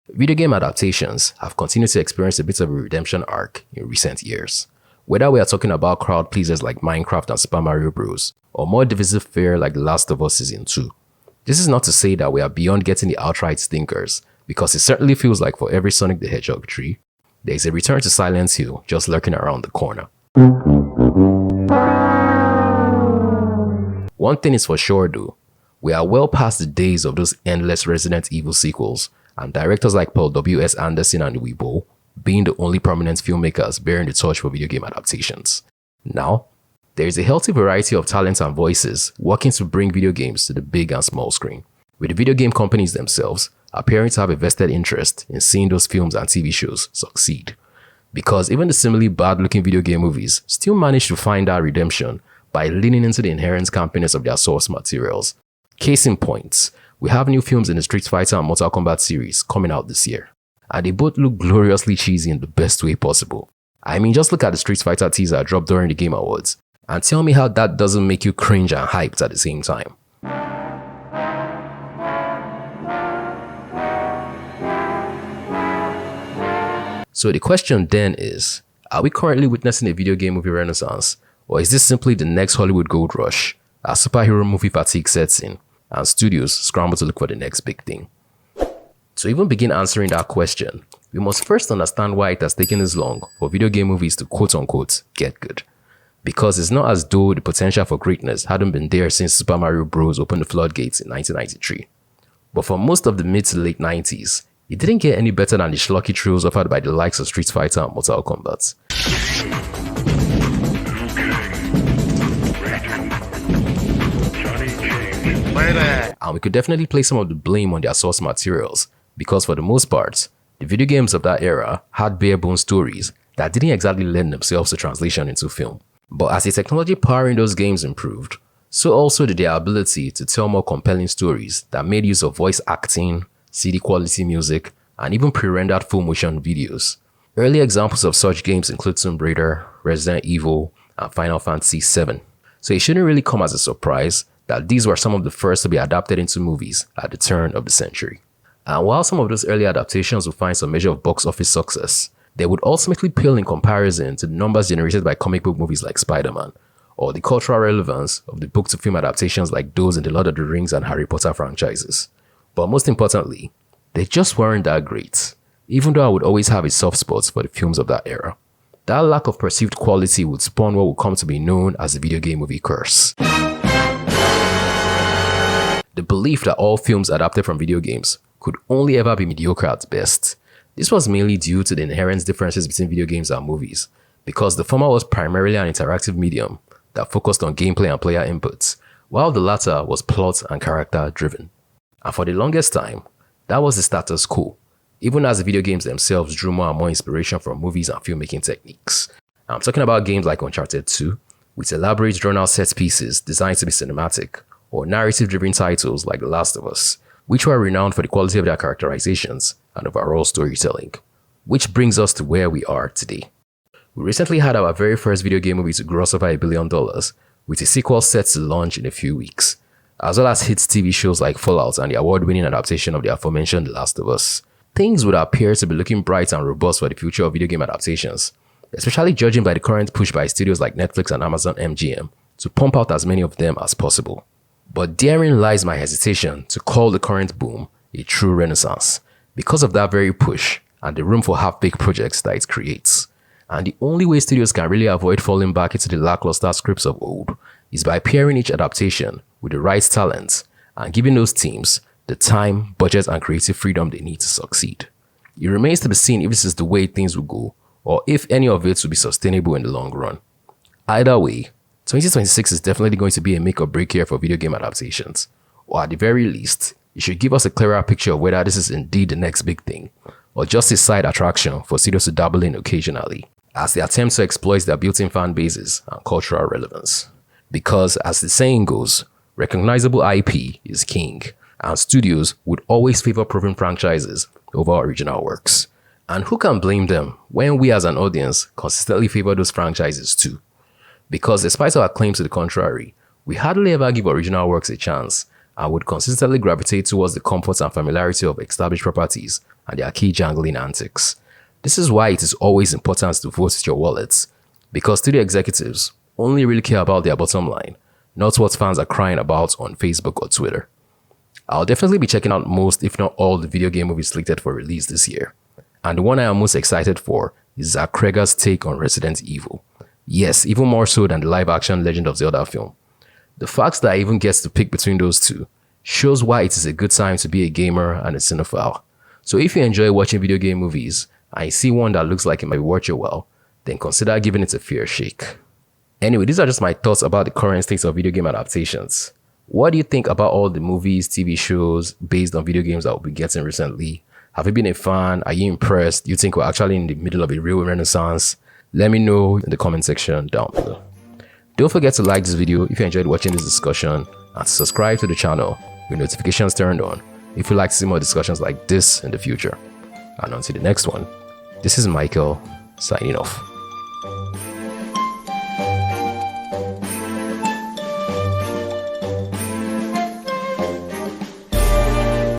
Video game adaptations have continued to experience a bit of a redemption arc in recent years. Whether we are talking about crowd pleasers like Minecraft and Super Mario Bros., or more divisive fare like The Last of Us Season 2. This is not to say that we are beyond getting the outright stinkers, because it certainly feels like for every Sonic the Hedgehog tree, there is a return to Silent Hill just lurking around the corner. One thing is for sure though, we are well past the days of those endless Resident Evil sequels, and directors like Paul W.S. Anderson and Weibo being the only prominent filmmakers bearing the torch for video game adaptations. Now, there is a healthy variety of talents and voices working to bring video games to the big and small screen, with the video game companies themselves appearing to have a vested interest in seeing those films and TV shows succeed. Because even the seemingly bad-looking video game movies still manage to find that redemption by leaning into the inherent campiness of their source materials. Case in point, we have new films in the Street Fighter and Mortal Kombat series coming out this year, and they both look gloriously cheesy in the best way possible. I mean, just look at the Street Fighter teaser dropped during the Game Awards, and tell me how that doesn't make you cringe and hyped at the same time. So the question then is, are we currently witnessing a video game movie renaissance, or is this simply the next Hollywood gold rush as superhero movie fatigue sets in and studios scramble to look for the next big thing? To even begin answering that question, we must first understand why it has taken this long for video game movies to quote-unquote get good. Because it's not as though the potential for greatness hadn't been there since Super Mario Bros. Opened the floodgates in 1993. But for most of the mid to late 90s, it didn't get any better than the schlocky thrills offered by the likes of Street Fighter and Mortal Kombat. And we could definitely place some of the blame on their source materials, because for the most part, the video games of that era had bare-bones stories that didn't exactly lend themselves to translation into film. But as the technology powering those games improved, so also did their ability to tell more compelling stories that made use of voice acting, CD quality music, and even pre-rendered full motion videos. Early examples of such games include Tomb Raider, Resident Evil, and Final Fantasy VII. So it shouldn't really come as a surprise that these were some of the first to be adapted into movies at the turn of the century. And while some of those early adaptations would find some measure of box office success, they would ultimately pale in comparison to the numbers generated by comic book movies like Spider-Man, or the cultural relevance of the book-to-film adaptations like those in the Lord of the Rings and Harry Potter franchises. But most importantly, they just weren't that great, even though I would always have a soft spot for the films of that era. That lack of perceived quality would spawn what would come to be known as the video game movie curse. The belief that all films adapted from video games could only ever be mediocre at best. This was mainly due to the inherent differences between video games and movies, because the former was primarily an interactive medium that focused on gameplay and player inputs, while the latter was plot and character driven. And for the longest time, that was the status quo, even as the video games themselves drew more and more inspiration from movies and filmmaking techniques. I'm talking about games like Uncharted 2, with elaborate drawn-out set pieces designed to be cinematic, or narrative-driven titles like The Last of Us, which were renowned for the quality of their characterizations and overall storytelling. Which brings us to where we are today. We recently had our very first video game movie to gross over $1 billion, with a sequel set to launch in a few weeks, as well as hit TV shows like Fallout and the award-winning adaptation of the aforementioned The Last of Us. Things would appear to be looking bright and robust for the future of video game adaptations, especially judging by the current push by studios like Netflix and Amazon MGM to pump out as many of them as possible. But therein lies my hesitation to call the current boom a true renaissance, because of that very push and the room for half-baked projects that it creates. And the only way studios can really avoid falling back into the lackluster scripts of old is by pairing each adaptation with the right talent and giving those teams the time, budget, and creative freedom they need to succeed. It remains to be seen if this is the way things will go, or if any of it will be sustainable in the long run. Either way, 2026 is definitely going to be a make or break year for video game adaptations, or at the very least, it should give us a clearer picture of whether this is indeed the next big thing, or just a side attraction for studios to dabble in occasionally, as they attempt to exploit their built-in fan bases and cultural relevance. Because, as the saying goes, recognizable IP is king, and studios would always favor proven franchises over original works. And who can blame them when we as an audience consistently favor those franchises too? Because despite our claims to the contrary, we hardly ever give original works a chance, and would consistently gravitate towards the comfort and familiarity of established properties and their key jangling antics. This is why it is always important to vote with your wallets, because studio executives only really care about their bottom line, not what fans are crying about on Facebook or Twitter. I'll definitely be checking out most, if not all, the video game movies slated for release this year. And the one I am most excited for is Zack Cregger's take on Resident Evil. Yes, even more so than the live-action Legend of Zelda film. The fact that I even get to pick between those two shows why it is a good time to be a gamer and a cinephile. So if you enjoy watching video game movies and you see one that looks like it might be worth your while, then consider giving it a fair shake. Anyway, these are just my thoughts about the current state of video game adaptations. What do you think about all the movies, TV shows based on video games that we'll be getting recently? Have you been a fan? Are you impressed? Do you think we're actually in the middle of a real renaissance? Let me know in the comment section down below. Don't forget to like this video if you enjoyed watching this discussion, and to subscribe to the channel with notifications turned on if you'd like to see more discussions like this in the future. And until the next one, this is Michael signing off.